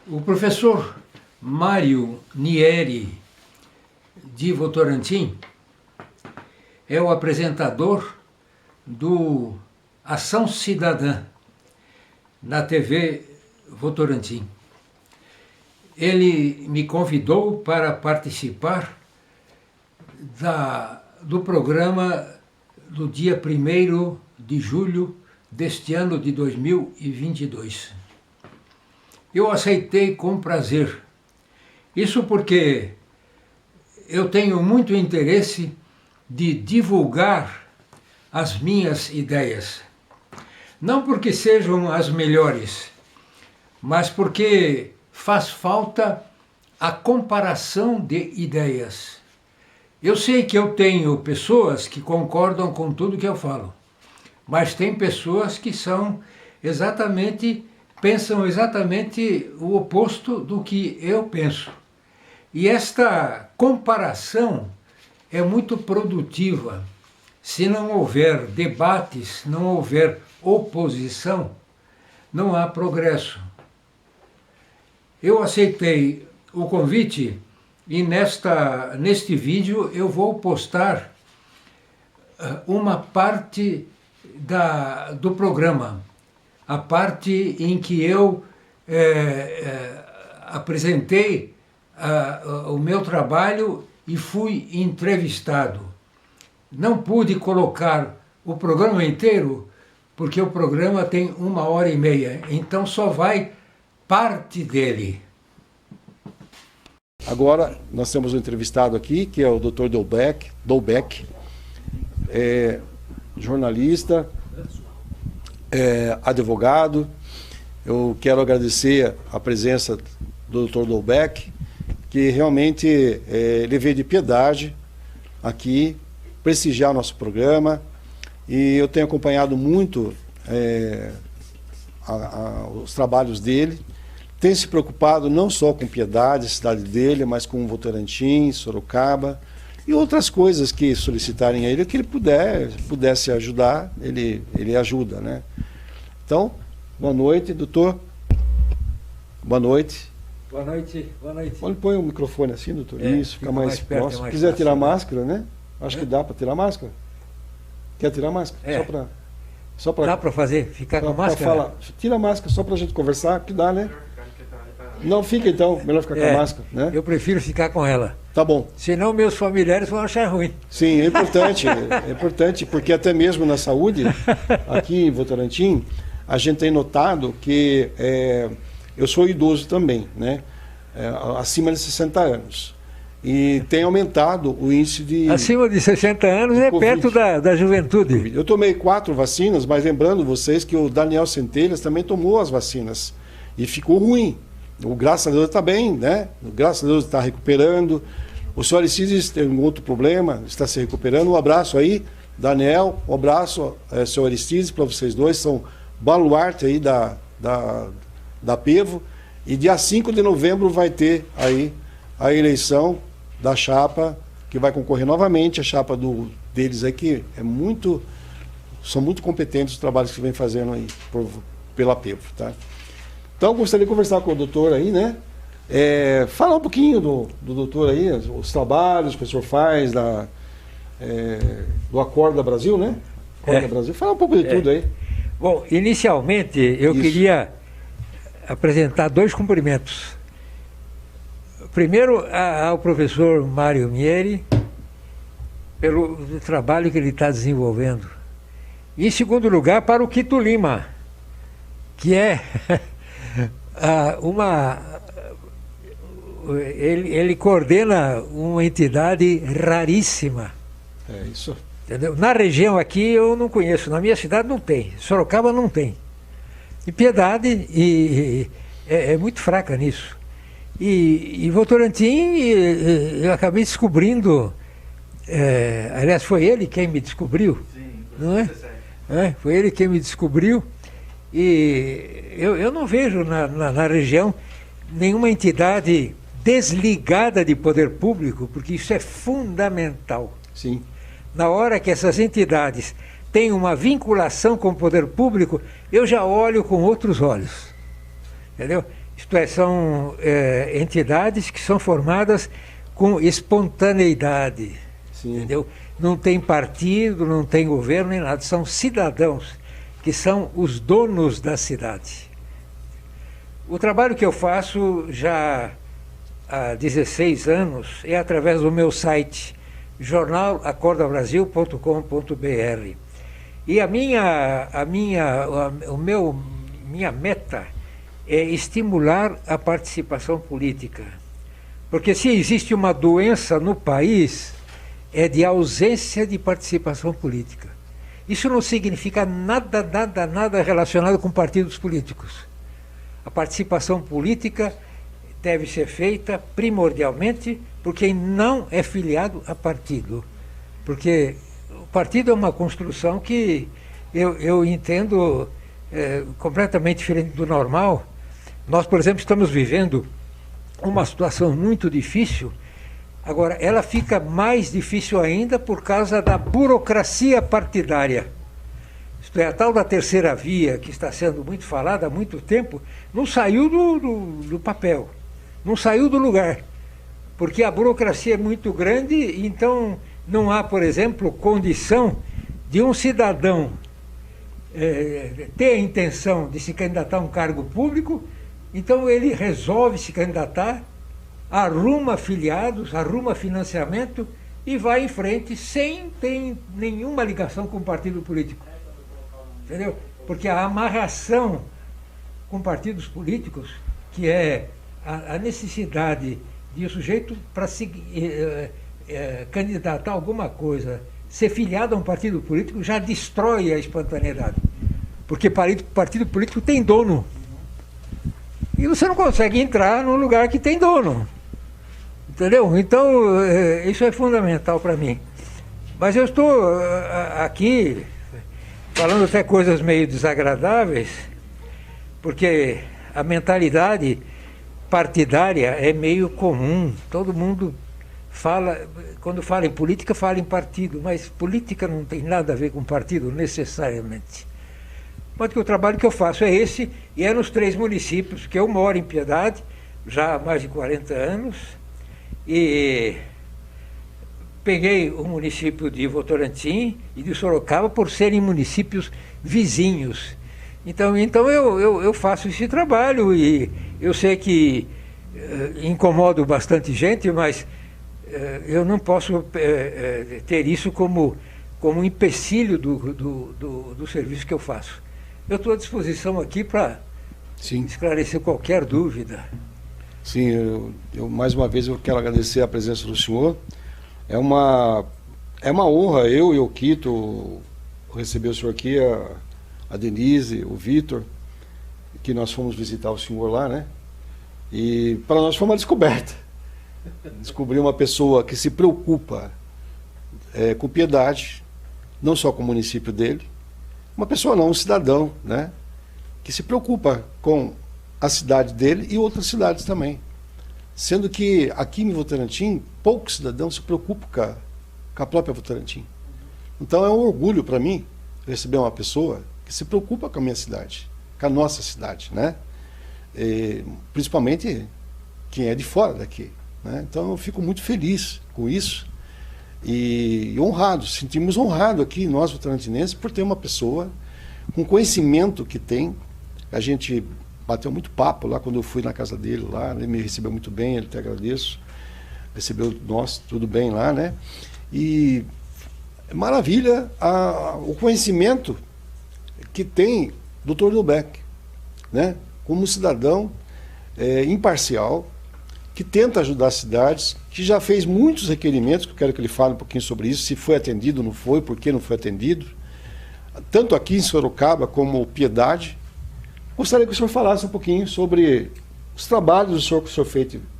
O professor Mário Nieri, de Votorantim, é o apresentador do Ação Cidadã, na TV Votorantim. Ele me convidou para participar do programa do dia 1º de julho deste ano de 2022. Eu aceitei com prazer. Isso porque eu tenho muito interesse de divulgar as minhas ideias. Não porque sejam as melhores, mas porque faz falta a comparação de ideias. Eu sei que eu tenho pessoas que concordam com tudo que eu falo, mas tem pessoas que pensam exatamente o oposto do que eu penso. E esta comparação é muito produtiva. Se não houver debates, não houver oposição, não há progresso. Eu aceitei o convite e neste vídeo eu vou postar uma parte do programa, a parte em que eu apresentei o meu trabalho e fui entrevistado. Não pude colocar o programa inteiro, porque o programa tem 1h30, então só vai parte dele. Agora, nós temos um entrevistado aqui, que é o Dr. Dolbeck, jornalista, advogado. Eu quero agradecer a presença do Dr. Dolbeck, que realmente ele veio de piedade aqui, prestigiar o nosso programa, e eu tenho acompanhado muito os trabalhos dele. Tem se preocupado não só com Piedade, a cidade dele, mas com Votorantim, Sorocaba e outras coisas que solicitarem a ele, que ele pudesse ajudar, ele ajuda, né? Então, boa noite, doutor. Boa noite. Boa noite, boa noite. Põe o microfone assim, doutor. Isso, fica mais perto, próximo. Mais Se quiser fácil, tirar a máscara, né? Acho que dá para tirar a máscara. Quer tirar a máscara? Só para dá para fazer? Ficar com a máscara? Tira a máscara só para a gente conversar, que dá, né? Não, fica então, melhor ficar com a máscara, né? Eu prefiro ficar com ela. Tá bom. Senão meus familiares vão achar ruim. Sim, é importante, porque até mesmo na saúde, aqui em Votorantim, a gente tem notado que eu sou idoso também, né? Acima de 60 anos. E tem aumentado o índice de... Acima de 60 anos é COVID. perto da juventude. Eu tomei 4 vacinas, mas lembrando vocês que o Daniel Centelhas também tomou as vacinas. E ficou ruim. Graças a Deus está bem, né? Graças a Deus está recuperando. O senhor Aristides tem um outro problema, está se recuperando. Um abraço aí, Daniel. Um abraço, senhor Aristides, para vocês dois. São baluarte aí da PEVO. E dia 5 de novembro vai ter aí a eleição da chapa, que vai concorrer novamente, a chapa deles aí, que são muito competentes os trabalhos que vem fazendo aí pela PEVO, tá? Então, gostaria de conversar com o doutor aí, né? Falar um pouquinho do doutor aí, os trabalhos que o senhor faz do Acorda Brasil, né? Acorda Brasil. Falar um pouco de tudo aí. Bom, inicialmente eu queria apresentar 2 cumprimentos. Primeiro, ao professor Mário Nieri, pelo trabalho que ele está desenvolvendo. E, em segundo lugar, para o Quito Lima, que é ele coordena uma entidade raríssima. Isso. Entendeu? Na região aqui eu não conheço, na minha cidade não tem, Sorocaba não tem. E Piedade é muito fraca nisso. E Votorantim, eu acabei descobrindo, aliás, foi ele quem me descobriu, sim, não é? Foi ele quem me descobriu. E eu não vejo na região nenhuma entidade desligada de poder público, porque isso é fundamental. Sim. Na hora que essas entidades têm uma vinculação com o poder público, eu já olho com outros olhos. Entendeu? Isto é, são entidades que são formadas com espontaneidade. Sim. Entendeu? Não tem partido, não tem governo, nem nada. São cidadãos que são os donos da cidade. O trabalho que eu faço já há 16 anos é através do meu site, jornalacordabrasil.com.br. E minha meta é estimular a participação política. Porque se existe uma doença no país, é de ausência de participação política. Isso não significa nada relacionado com partidos políticos. A participação política deve ser feita primordialmente por quem não é filiado a partido. Porque o partido é uma construção que eu entendo completamente diferente do normal. Nós, por exemplo, estamos vivendo uma situação muito difícil. Agora, ela fica mais difícil ainda por causa da burocracia partidária. Isto é, a tal da terceira via, que está sendo muito falada há muito tempo, não saiu do papel, não saiu do lugar. Porque a burocracia é muito grande, então não há, por exemplo, condição de um cidadão ter a intenção de se candidatar a um cargo público, então ele resolve se candidatar, arruma filiados, arruma financiamento e vai em frente sem ter nenhuma ligação com o partido político. Entendeu? Porque a amarração com partidos políticos, que é a necessidade de o sujeito, para se candidatar a alguma coisa, ser filiado a um partido político, já destrói a espontaneidade. Porque partido político tem dono. E você não consegue entrar num lugar que tem dono. Entendeu? Então, isso é fundamental para mim. Mas eu estou aqui falando até coisas meio desagradáveis, porque a mentalidade partidária é meio comum. Todo mundo fala, quando fala em política, fala em partido, mas política não tem nada a ver com partido, necessariamente. Mas que o trabalho que eu faço é esse, e é nos 3 municípios que eu moro em Piedade, já há mais de 40 anos, e peguei o município de Votorantim e de Sorocaba por serem municípios vizinhos. Então eu faço esse trabalho e eu sei que incomodo bastante gente, mas eu não posso ter isso como um empecilho do serviço que eu faço. Eu estou à disposição aqui para esclarecer qualquer dúvida. Sim, eu mais uma vez eu quero agradecer a presença do senhor. É uma honra eu e o Quito receber o senhor aqui, a Denise, o Vitor, que nós fomos visitar o senhor lá, né? E para nós foi uma descoberta. Descobrir uma pessoa que se preocupa com Piedade, não só com o município dele, uma pessoa não, um cidadão, né? Que se preocupa com a cidade dele e outras cidades também. Sendo que aqui em Votorantim, poucos cidadãos se preocupam com a própria Votorantim. Então é um orgulho para mim receber uma pessoa que se preocupa com a minha cidade, com a nossa cidade, né? Principalmente quem é de fora daqui, né? Então eu fico muito feliz com isso e honrado, sentimos honrado aqui, nós votorantinenses, por ter uma pessoa com conhecimento que tem. A gente bateu muito papo lá quando eu fui na casa dele lá, ele me recebeu muito bem, ele te agradeço, recebeu nós tudo bem lá, né? E maravilha o conhecimento que tem o Dr. Lubeck, né? Como cidadão imparcial, que tenta ajudar as cidades, que já fez muitos requerimentos, que eu quero que ele fale um pouquinho sobre isso, se foi atendido, não foi, por que não foi atendido, tanto aqui em Sorocaba como Piedade. Gostaria que o senhor falasse um pouquinho sobre os trabalhos que o senhor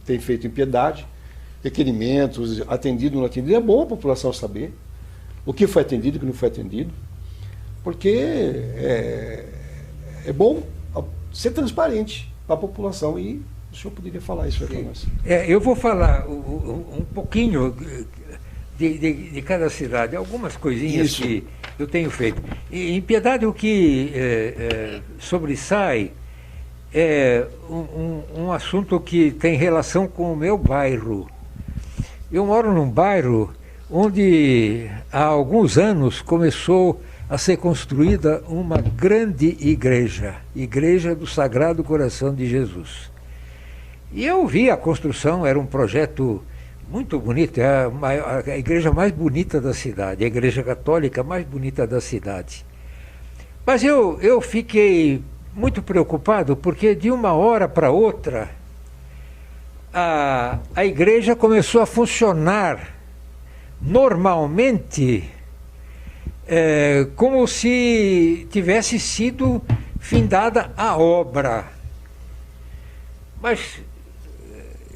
tem feito em Piedade, requerimentos, atendido ou não atendido. É bom a população saber o que foi atendido e o que não foi atendido, porque é bom ser transparente para a população, e o senhor poderia falar isso aí para nós. Eu vou falar um pouquinho de cada cidade, algumas coisinhas isso que eu tenho feito. Em Piedade, o que sobressai é um assunto que tem relação com o meu bairro. Eu moro num bairro onde há alguns anos começou a ser construída uma grande igreja, Igreja do Sagrado Coração de Jesus. E eu vi a construção, era um projeto muito bonito, é a igreja mais bonita da cidade, a igreja católica mais bonita da cidade. Mas eu fiquei muito preocupado porque de uma hora para outra a igreja começou a funcionar normalmente, como se tivesse sido findada a obra. Mas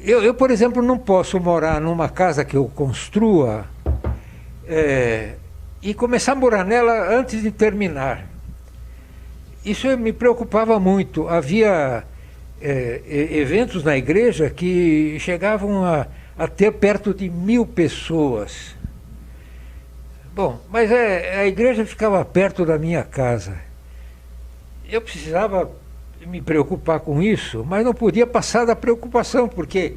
eu, por exemplo, não posso morar numa casa que eu construa e começar a morar nela antes de terminar. Isso me preocupava muito. Havia eventos na igreja que chegavam a ter perto de 1000 pessoas. Bom, mas a igreja ficava perto da minha casa. Eu precisava me preocupar com isso, mas não podia passar da preocupação, porque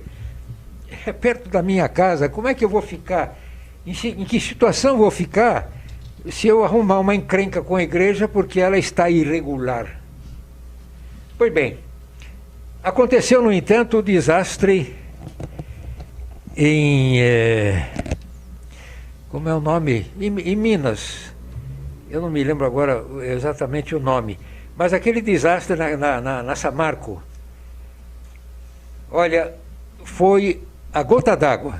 é perto da minha casa. Como é que eu vou ficar? Em que situação vou ficar se eu arrumar uma encrenca com a igreja porque ela está irregular? Pois bem, aconteceu, no entanto, o desastre em... como é o nome? Em Minas. Eu não me lembro agora exatamente o nome. Mas aquele desastre na Samarco, olha, foi a gota d'água.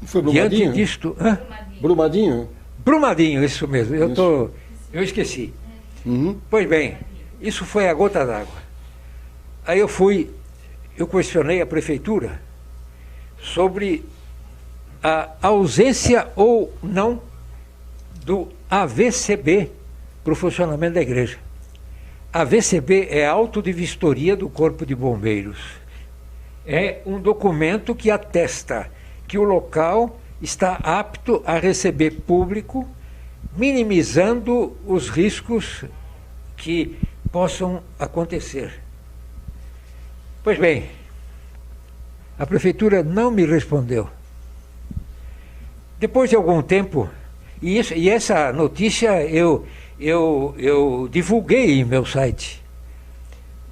Foi Brumadinho? Diante disto... Brumadinho? Brumadinho, isso mesmo. Eu esqueci. Uhum. Pois bem, isso foi a gota d'água. Aí eu questionei a prefeitura sobre a ausência ou não do AVCB para o funcionamento da igreja. A AVCB é a Auto de Vistoria do Corpo de Bombeiros. É um documento que atesta que o local está apto a receber público, minimizando os riscos que possam acontecer. Pois bem, a prefeitura não me respondeu. Depois de algum tempo, e essa notícia eu divulguei em meu site.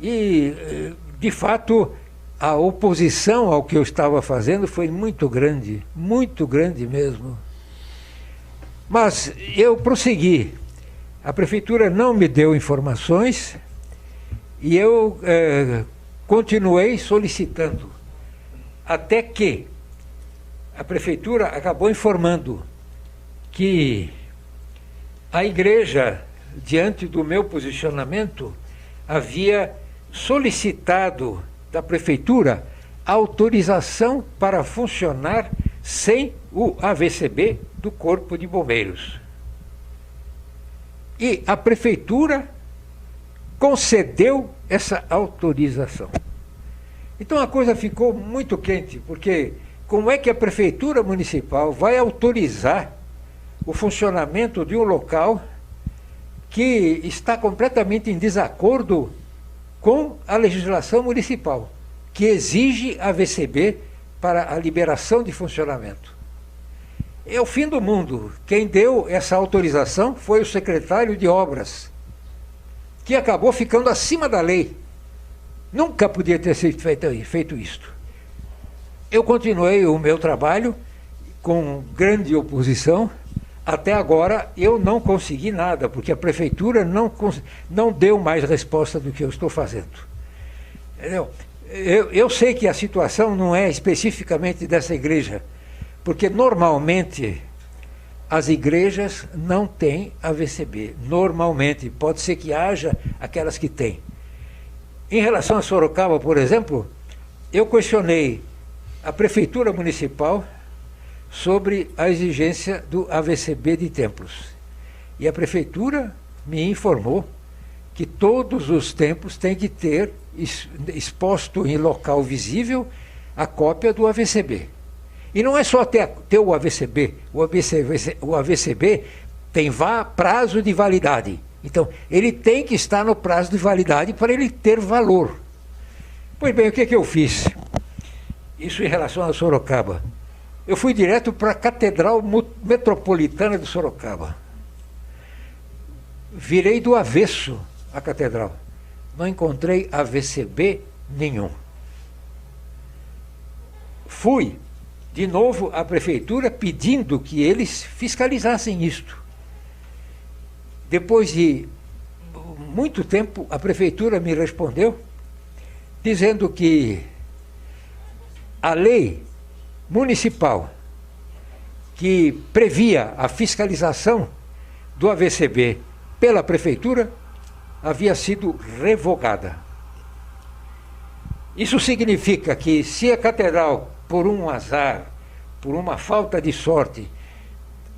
E, de fato, a oposição ao que eu estava fazendo foi muito grande mesmo. Mas eu prossegui. A prefeitura não me deu informações e eu continuei solicitando, até que a prefeitura acabou informando que a igreja, diante do meu posicionamento, havia solicitado da prefeitura autorização para funcionar sem o AVCB do Corpo de Bombeiros. E a prefeitura concedeu essa autorização. Então a coisa ficou muito quente, porque como é que a prefeitura municipal vai autorizar o funcionamento de um local que está completamente em desacordo com a legislação municipal, que exige a AVCB para a liberação de funcionamento? É o fim do mundo. Quem deu essa autorização foi o secretário de Obras, que acabou ficando acima da lei. Nunca podia ter sido feito isto. Eu continuei o meu trabalho com grande oposição. Até agora eu não consegui nada, porque a prefeitura não deu mais resposta do que eu estou fazendo. Entendeu? Eu sei que a situação não é especificamente dessa igreja, porque normalmente as igrejas não têm AVCB. Normalmente, pode ser que haja aquelas que têm. Em relação a Sorocaba, por exemplo, eu questionei a prefeitura municipal sobre a exigência do AVCB de templos. E a prefeitura me informou que todos os templos têm que ter exposto em local visível a cópia do AVCB. E não é só ter o AVCB. O AVCB tem prazo de validade. Então, ele tem que estar no prazo de validade para ele ter valor. Pois bem, o que eu fiz? Isso em relação a Sorocaba. Eu fui direto para a Catedral Metropolitana de Sorocaba. Virei do avesso a catedral. Não encontrei AVCB nenhum. Fui de novo à prefeitura pedindo que eles fiscalizassem isto. Depois de muito tempo, a prefeitura me respondeu dizendo que a lei municipal que previa a fiscalização do AVCB pela prefeitura havia sido revogada. Isso significa que se a catedral, por um azar, por uma falta de sorte,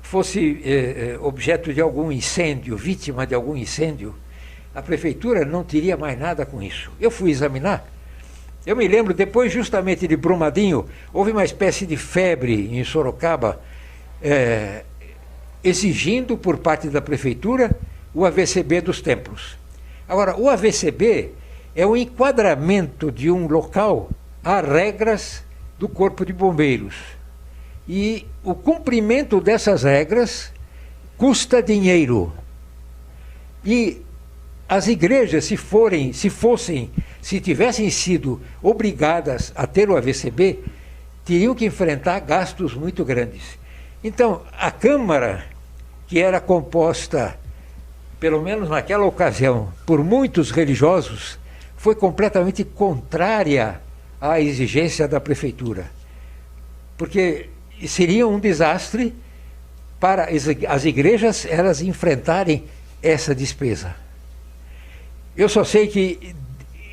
fosse objeto de algum incêndio, vítima de algum incêndio, a prefeitura não teria mais nada com isso. Eu fui examinar. Eu me lembro, depois justamente de Brumadinho, houve uma espécie de febre em Sorocaba, exigindo por parte da prefeitura o AVCB dos templos. Agora, o AVCB é o enquadramento de um local a regras do Corpo de Bombeiros. E o cumprimento dessas regras custa dinheiro. E as igrejas, se tivessem sido obrigadas a ter o AVCB, teriam que enfrentar gastos muito grandes. Então, a Câmara, que era composta, pelo menos naquela ocasião, por muitos religiosos, foi completamente contrária à exigência da prefeitura. Porque seria um desastre para as igrejas elas enfrentarem essa despesa. Eu só sei que,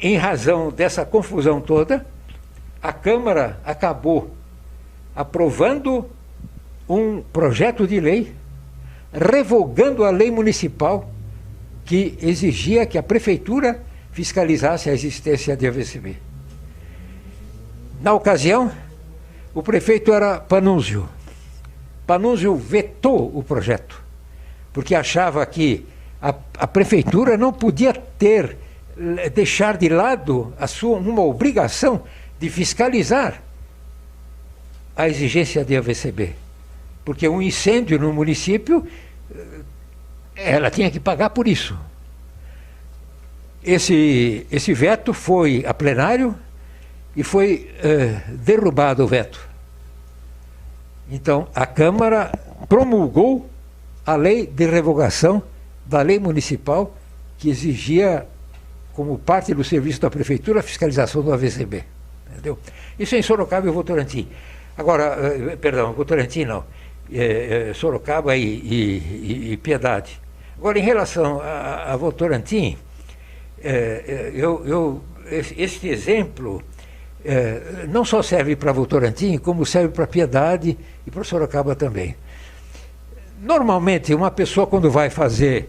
em razão dessa confusão toda, a Câmara acabou aprovando um projeto de lei, revogando a lei municipal que exigia que a prefeitura fiscalizasse a existência de AVCB. Na ocasião, o prefeito era Panunzio. Panunzio vetou o projeto, porque achava que a prefeitura não podia deixar de lado uma obrigação de fiscalizar a exigência de AVCB. Porque um incêndio no município, ela tinha que pagar por isso. Esse veto foi a plenário e foi derrubado o veto. Então, a Câmara promulgou a lei de revogação da lei municipal que exigia, como parte do serviço da prefeitura, a fiscalização do AVCB. Entendeu? Isso é em Sorocaba e Votorantim. Agora, perdão, Votorantim não, Sorocaba e Piedade. Agora, em relação a Votorantim, este exemplo não só serve para Votorantim, como serve para Piedade e para Sorocaba também. Normalmente, uma pessoa, quando vai fazer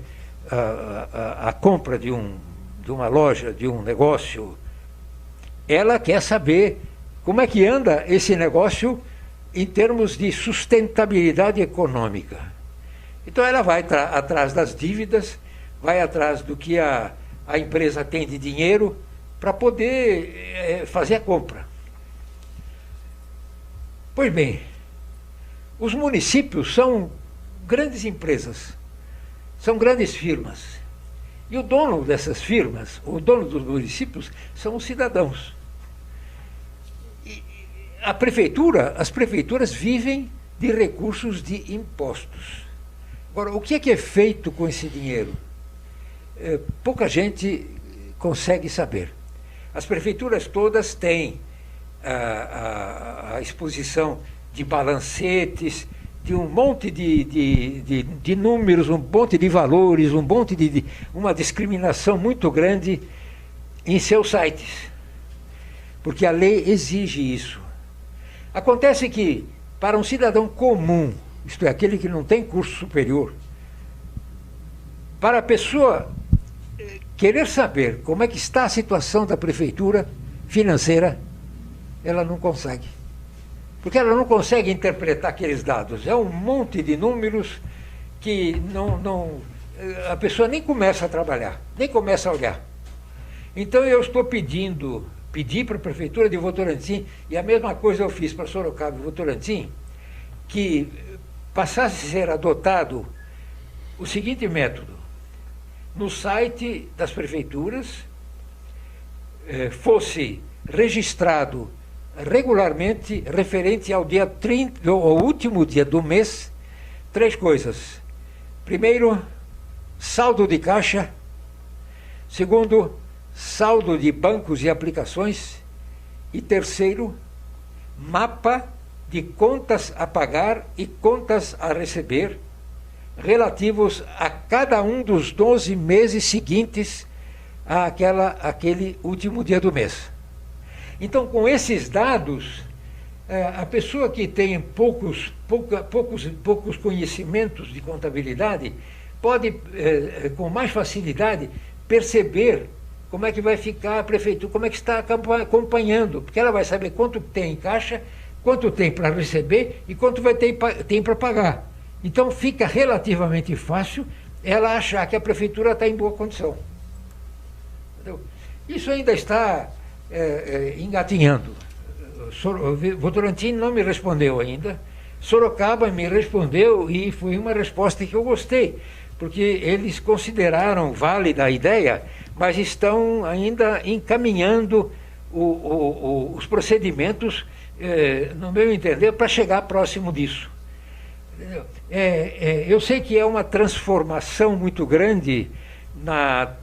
a compra de uma loja, de um negócio, ela quer saber como é que anda esse negócio em termos de sustentabilidade econômica. Então ela vai atrás das dívidas, vai atrás do que a empresa tem de dinheiro para poder fazer a compra. Pois bem, os municípios são grandes empresas, são grandes firmas. E o dono dessas firmas, o dono dos municípios, são os cidadãos. E as prefeituras vivem de recursos de impostos. Agora, o que é feito com esse dinheiro? Pouca gente consegue saber. As prefeituras todas têm a exposição de balancetes, de um monte de números, um monte de valores, uma discriminação muito grande em seus sites. Porque a lei exige isso. Acontece que, para um cidadão comum, isto é, aquele que não tem curso superior, para a pessoa querer saber como é que está a situação da prefeitura financeira, ela não consegue. Porque ela não consegue interpretar aqueles dados. É um monte de números que a pessoa nem começa a trabalhar, nem começa a olhar. Então eu estou pedi para a Prefeitura de Votorantim, e a mesma coisa eu fiz para Sorocaba e Votorantim, que passasse a ser adotado o seguinte método: no site das prefeituras fosse registrado regularmente, referente ao dia 30, ao último dia do mês, 3 coisas. Primeiro, saldo de caixa. Segundo, saldo de bancos e aplicações. E terceiro, mapa de contas a pagar e contas a receber, relativos a cada um dos 12 meses seguintes àquele último dia do mês. Então, com esses dados, a pessoa que tem poucos conhecimentos de contabilidade pode, com mais facilidade, perceber como é que vai ficar a prefeitura, como é que está acompanhando, porque ela vai saber quanto tem em caixa, quanto tem para receber e quanto tem para pagar. Então, fica relativamente fácil ela achar que a prefeitura está em boa condição. Entendeu? Isso ainda está engatinhando. Votorantim não me respondeu ainda. Sorocaba me respondeu e foi uma resposta que eu gostei, porque eles consideraram válida a ideia, mas estão ainda encaminhando os procedimentos, no meu entender, para chegar próximo disso. Eu sei que é uma transformação muito grande na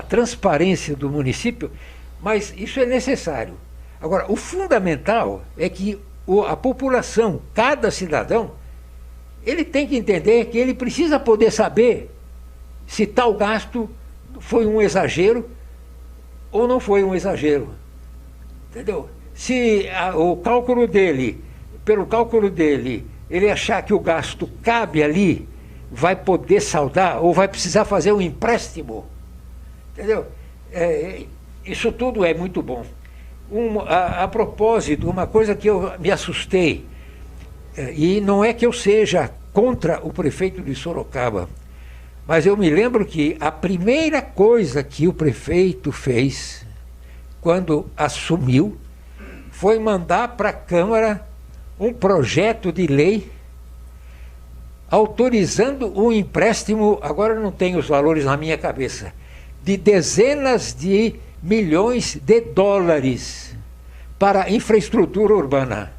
transparência do município, mas isso é necessário. Agora, o fundamental é que a população, cada cidadão, ele tem que entender que ele precisa poder saber se tal gasto foi um exagero ou não foi um exagero. Entendeu? Se pelo cálculo dele, ele achar que o gasto cabe ali, vai poder saldar ou vai precisar fazer um empréstimo. Entendeu? Isso tudo é muito bom. A propósito, uma coisa que eu me assustei, e não é que eu seja contra o prefeito de Sorocaba, mas eu me lembro que a primeira coisa que o prefeito fez, quando assumiu, foi mandar para a Câmara um projeto de lei autorizando um empréstimo, agora não tenho os valores na minha cabeça, de dezenas de milhões de dólares para infraestrutura urbana.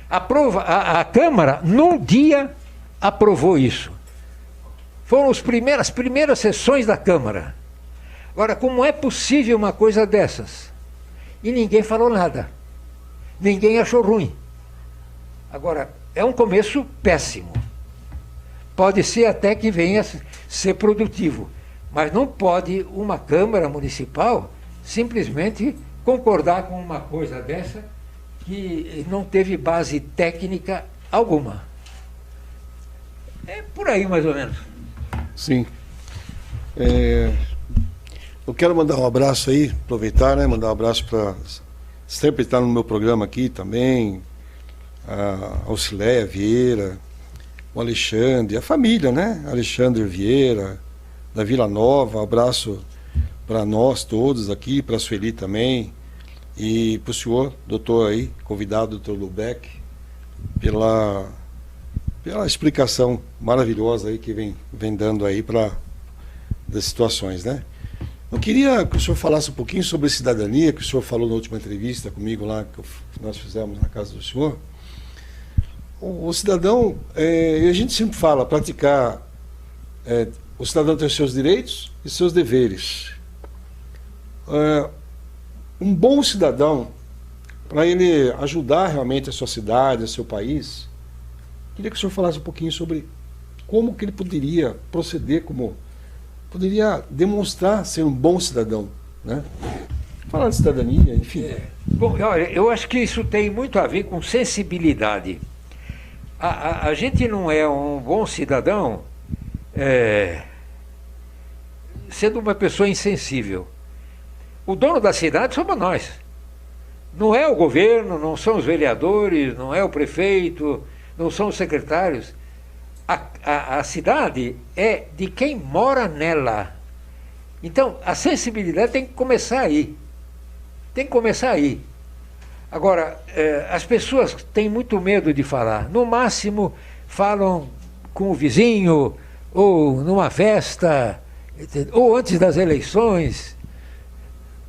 A Câmara, num dia, aprovou isso. Foram as primeiras sessões da Câmara. Agora, como é possível uma coisa dessas? E ninguém falou nada. Ninguém achou ruim. Agora, é um começo péssimo. Pode ser até que venha a ser produtivo, mas não pode uma Câmara Municipal simplesmente concordar com uma coisa dessa que não teve base técnica alguma. É por aí, mais ou menos. Sim. Eu quero mandar um abraço aí, aproveitar, né? Mandar um abraço para sempre estar no meu programa aqui também, a Auxileia Vieira, o Alexandre, a família, né? Alexandre Vieira, da Vila Nova, um abraço para nós todos aqui, para a Sueli também, e para o senhor, doutor aí, convidado, doutor Lubeck, pela explicação maravilhosa aí que vem dando aí das situações, né? Eu queria que o senhor falasse um pouquinho sobre cidadania, que o senhor falou na última entrevista comigo lá, que nós fizemos na casa do senhor. O cidadão, a gente sempre fala, praticar, o cidadão tem os seus direitos e seus deveres. Um bom cidadão, para ele ajudar realmente a sua cidade, o seu país, queria que o senhor falasse um pouquinho sobre como que ele poderia proceder, poderia demonstrar ser um bom cidadão, né? Falar de cidadania, enfim. Bom, olha, eu acho que isso tem muito a ver com sensibilidade. A gente não é um bom cidadão sendo uma pessoa insensível. O dono da cidade somos nós. Não é o governo, não são os vereadores, não é o prefeito, não são os secretários. a cidade é de quem mora nela. Então, a sensibilidade tem que começar aí. Tem que começar aí. Agora, as pessoas têm muito medo de falar. No máximo, falam com o vizinho, ou numa festa, ou antes das eleições.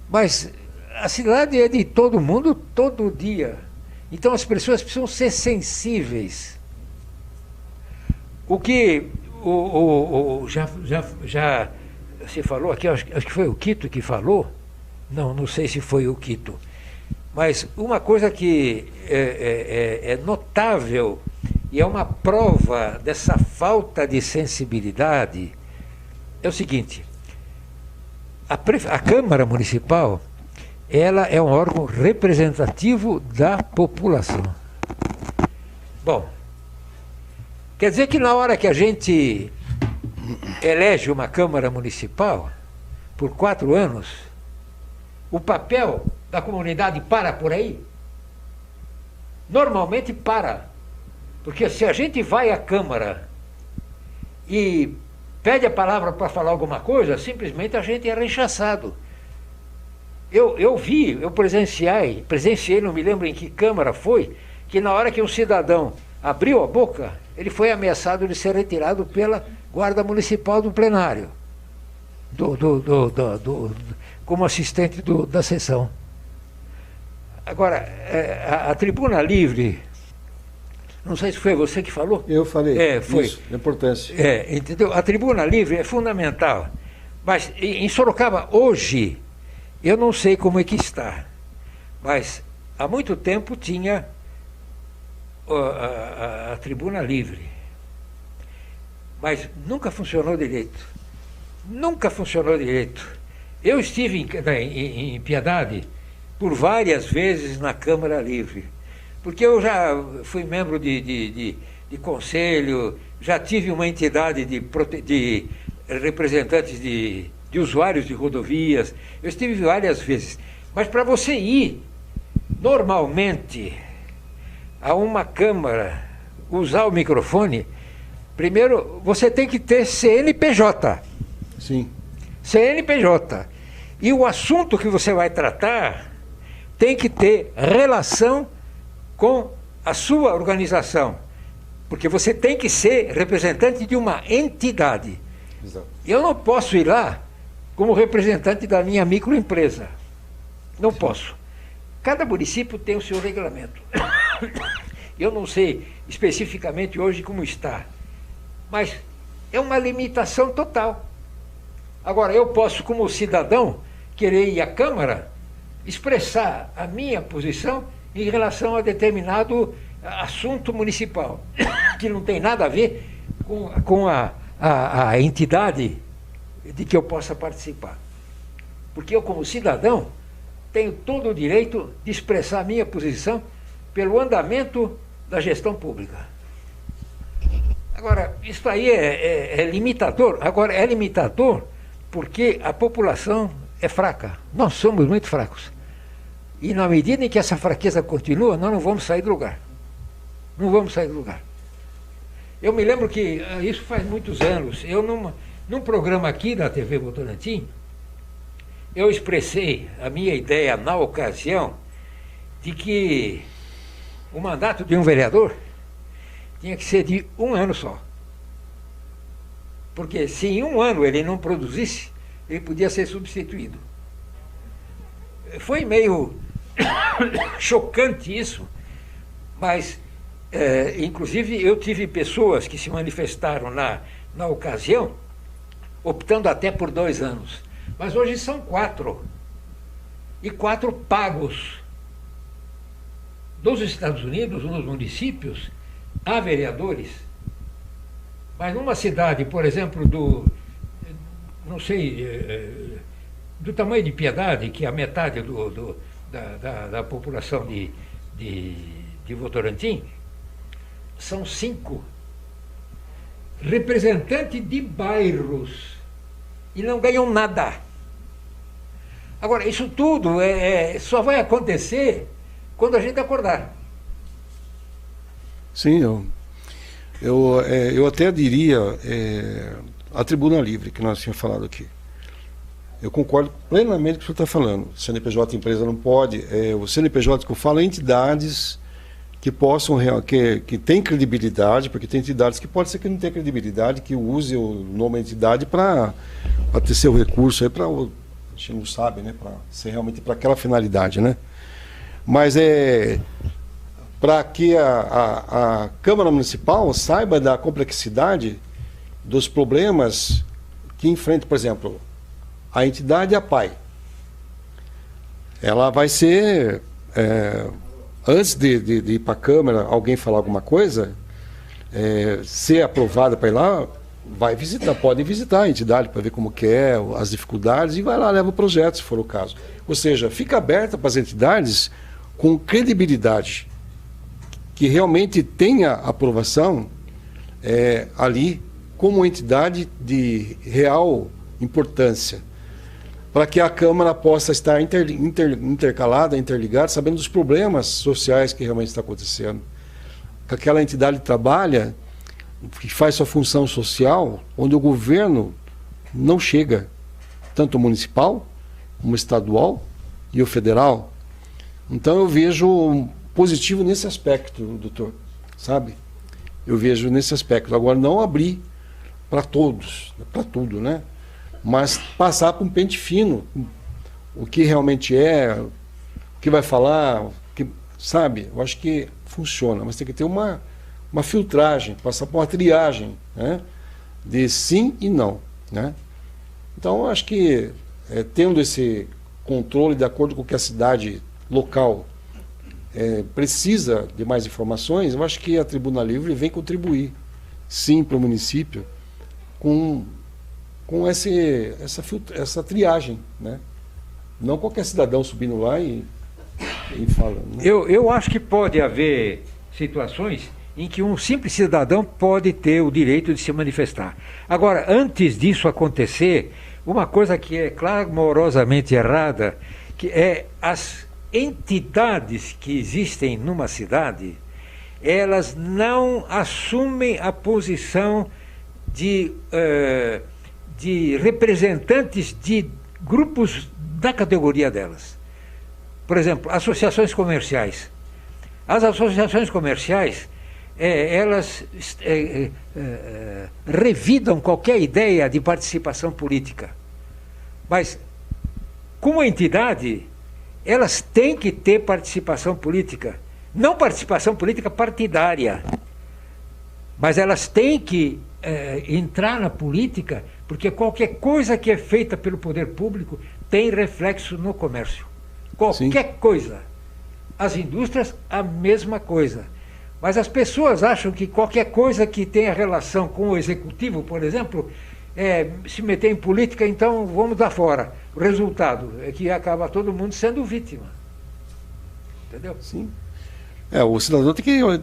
Mas a cidade é de todo mundo, todo dia. Então, as pessoas precisam ser sensíveis. O que já se falou aqui, acho que foi o Quito que falou, não sei se foi o Quito, mas uma coisa que é notável e é uma prova dessa falta de sensibilidade é o seguinte: a Câmara Municipal, ela é um órgão representativo da população. Bom, quer dizer que na hora que a gente elege uma Câmara Municipal, por 4 anos, o papel da comunidade para por aí? Normalmente para. Porque se a gente vai à Câmara e pede a palavra para falar alguma coisa, simplesmente a gente é rechaçado. Eu presenciei, não me lembro em que Câmara foi, que na hora que um cidadão abriu a boca, ele foi ameaçado de ser retirado pela Guarda Municipal do plenário, como assistente da sessão. Agora, a Tribuna Livre, não sei se foi você que falou. Eu falei. Foi. Isso, a importância. Entendeu? A Tribuna Livre é fundamental. Mas em Sorocaba, hoje, eu não sei como é que está, mas há muito tempo tinha a Tribuna Livre. Mas nunca funcionou direito. Nunca funcionou direito. Eu estive em Piedade por várias vezes na Câmara Livre, porque eu já fui membro de conselho, já tive uma entidade de representantes de usuários de rodovias, eu estive várias vezes. Mas para você ir, normalmente, a uma Câmara, usar o microfone, primeiro você tem que ter CNPJ. Sim. CNPJ. E o assunto que você vai tratar tem que ter relação com a sua organização. Porque você tem que ser representante de uma entidade. Exato. Eu não posso ir lá como representante da minha microempresa. Não posso. Cada município tem o seu regulamento. Eu não sei especificamente hoje como está, mas é uma limitação total. Agora, eu posso, como cidadão, querer ir à Câmara, expressar a minha posição em relação a determinado assunto municipal, que não tem nada a ver com a entidade de que eu possa participar. Porque eu, como cidadão, tenho todo o direito de expressar a minha posição pelo andamento da gestão pública. Agora, isso aí é limitador. Agora, é limitador porque a população é fraca. Nós somos muito fracos. E na medida em que essa fraqueza continua, nós não vamos sair do lugar. Não vamos sair do lugar. Eu me lembro que, isso faz muitos anos, eu num programa aqui da TV Votorantim, eu expressei a minha ideia na ocasião de que o mandato de um vereador tinha que ser de 1 ano só. Porque se em 1 ano ele não produzisse, ele podia ser substituído. Foi meio chocante isso, mas, inclusive, eu tive pessoas que se manifestaram na ocasião, optando até por 2 anos. Mas hoje são 4. E 4 pagos. Nos Estados Unidos, nos municípios, há vereadores. Mas numa cidade, por exemplo, não sei, do tamanho de Piedade, que é a metade da população de Votorantim, são 5 representantes de bairros e não ganham nada. Agora, isso tudo só vai acontecer quando a gente acordar. Sim, Eu até diria a tribuna livre que nós tínhamos falado aqui. Eu concordo plenamente com o que o senhor está falando. CNPJ empresa não pode. O CNPJ que eu falo é entidades que possam, que tem credibilidade, porque tem entidades que pode ser que não tenha credibilidade, que use o nome da entidade para ter seu recurso aí para, a gente não sabe, né, para ser realmente para aquela finalidade, né? Mas para que a Câmara Municipal saiba da complexidade dos problemas que enfrenta, por exemplo, a entidade APAI. Ela vai ser, antes de ir para a Câmara, alguém falar alguma coisa, ser aprovada para ir lá, vai visitar, pode visitar a entidade para ver como que é, as dificuldades, e vai lá, leva o projeto, se for o caso. Ou seja, fica aberta para as entidades com credibilidade, que realmente tenha aprovação ali como entidade de real importância, para que a Câmara possa estar intercalada, interligada, sabendo dos problemas sociais que realmente está acontecendo. Que aquela entidade trabalha, que faz sua função social, onde o governo não chega, tanto o municipal, como o estadual e o federal. Então eu vejo positivo nesse aspecto, doutor, sabe? Eu vejo nesse aspecto. Agora, não abrir para todos, para tudo, né? Mas passar para um pente fino, o que realmente o que vai falar, sabe? Eu acho que funciona, mas tem que ter uma filtragem, passar por uma triagem, né? De sim e não, né? Então, eu acho que tendo esse controle de acordo com o que a cidade local precisa de mais informações, eu acho que a Tribuna Livre vem contribuir, sim, para o município, com essa triagem, né? Não qualquer cidadão subindo lá e falando. Né? Eu acho que pode haver situações em que um simples cidadão pode ter o direito de se manifestar. Agora, antes disso acontecer, uma coisa que é clamorosamente errada, que é as entidades que existem numa cidade, elas não assumem a posição de representantes de grupos da categoria delas. Por exemplo, associações comerciais. As associações comerciais, elas revidam qualquer ideia de participação política. Mas, como entidade, elas têm que ter participação política. Não participação política partidária. Mas elas têm que entrar na política, porque qualquer coisa que é feita pelo poder público tem reflexo no comércio. Qualquer Sim. coisa. As indústrias, a mesma coisa. Mas as pessoas acham que qualquer coisa que tenha relação com o executivo, por exemplo, se meter em política, então vamos dar fora. O resultado é que acaba todo mundo sendo vítima. Entendeu? Sim. O cidadão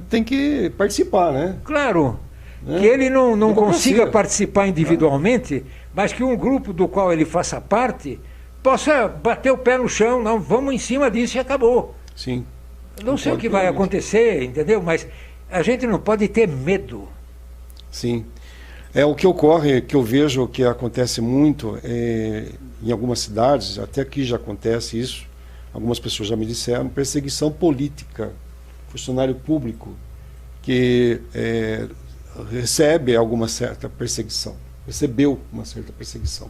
tem que participar, né? Claro. Que ele não consiga participar individualmente, mas que um grupo do qual ele faça parte possa bater o pé no chão, não, vamos em cima disso e acabou. Sim. Não sei o que vai acontecer, entendeu? Mas a gente não pode ter medo. Sim. O que ocorre, que eu vejo que acontece muito em algumas cidades, até aqui já acontece isso, algumas pessoas já me disseram, perseguição política, funcionário público, que recebe alguma certa perseguição, recebeu uma certa perseguição.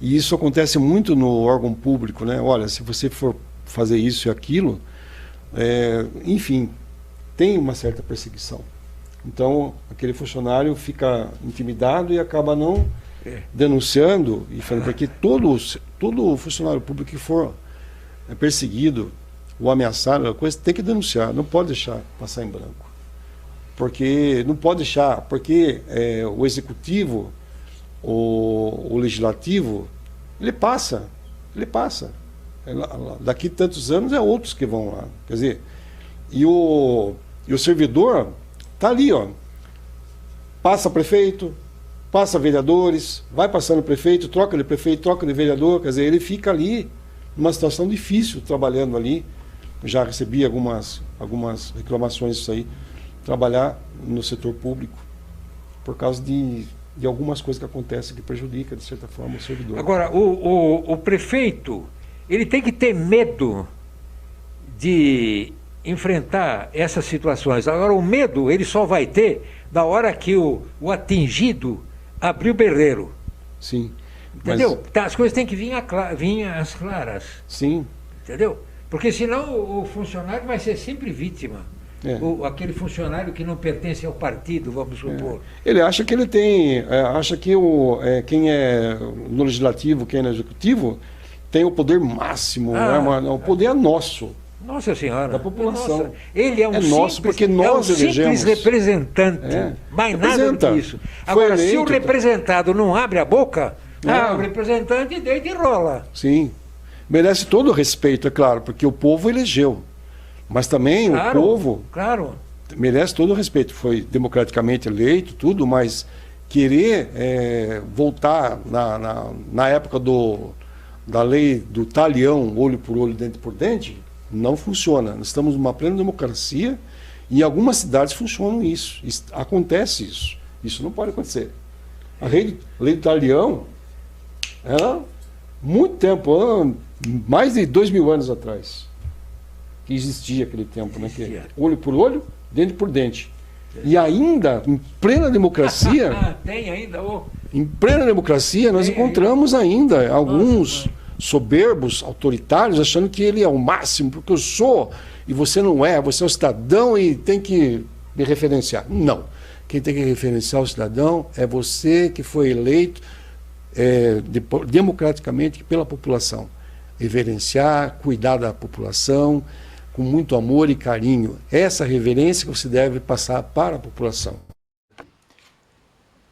E isso acontece muito no órgão público, né? Olha, se você for fazer isso e aquilo, enfim, tem uma certa perseguição. Então, aquele funcionário fica intimidado e acaba não denunciando, e falando, porque todo funcionário público que for perseguido ou ameaçado, coisa, tem que denunciar, não pode deixar passar em branco. Porque não pode deixar, porque o executivo, o legislativo, ele passa. Daqui tantos anos outros que vão lá. Quer dizer, e o servidor está ali, ó. Passa prefeito, passa vereadores, vai passando prefeito, troca de prefeito, troca de vereador, quer dizer, ele fica ali numa situação difícil trabalhando ali. Já recebi algumas reclamações disso aí. trabalhar no setor público por causa de algumas coisas que acontecem que prejudicam, de certa forma, o servidor. Agora, o prefeito, ele tem que ter medo de enfrentar essas situações. Agora, o medo ele só vai ter da hora que o atingido abrir o berreiro. Sim. Entendeu? Tá, as coisas têm que vir às claras. Sim. Entendeu? Porque senão o funcionário vai ser sempre vítima. Aquele funcionário que não pertence ao partido, vamos supor. Ele acha que ele tem, acha que quem é no legislativo, quem é no executivo, tem o poder máximo, o poder é nosso. Nossa Senhora. Da população. Nossa. Ele é um nosso, porque nós elegemos. Simples representante. Mais nada do que isso. Agora, se o representado não abre a boca, o representante deita e rola. Sim. Merece todo o respeito, é claro, porque o povo elegeu. Mas também o povo merece todo o respeito. Foi democraticamente eleito, tudo, mas querer voltar na época da lei do talião, olho por olho, dente por dente, não funciona. Nós estamos numa plena democracia e em algumas cidades funciona isso. Acontece isso. Isso não pode acontecer. A lei do talião, muito tempo, mais de 2000 anos atrás, que existia aquele tempo, né? Que olho por olho, dente por dente. E ainda, em plena democracia, tem ainda, em plena democracia, nós encontramos ainda alguns soberbos, autoritários, achando que ele é o máximo, porque eu sou, e você não é, você é um cidadão e tem que me referenciar. Não. Quem tem que referenciar o cidadão é você que foi eleito democraticamente pela população. Reverenciar, cuidar da população, com muito amor e carinho. Essa reverência que você deve passar para a população.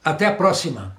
Até a próxima.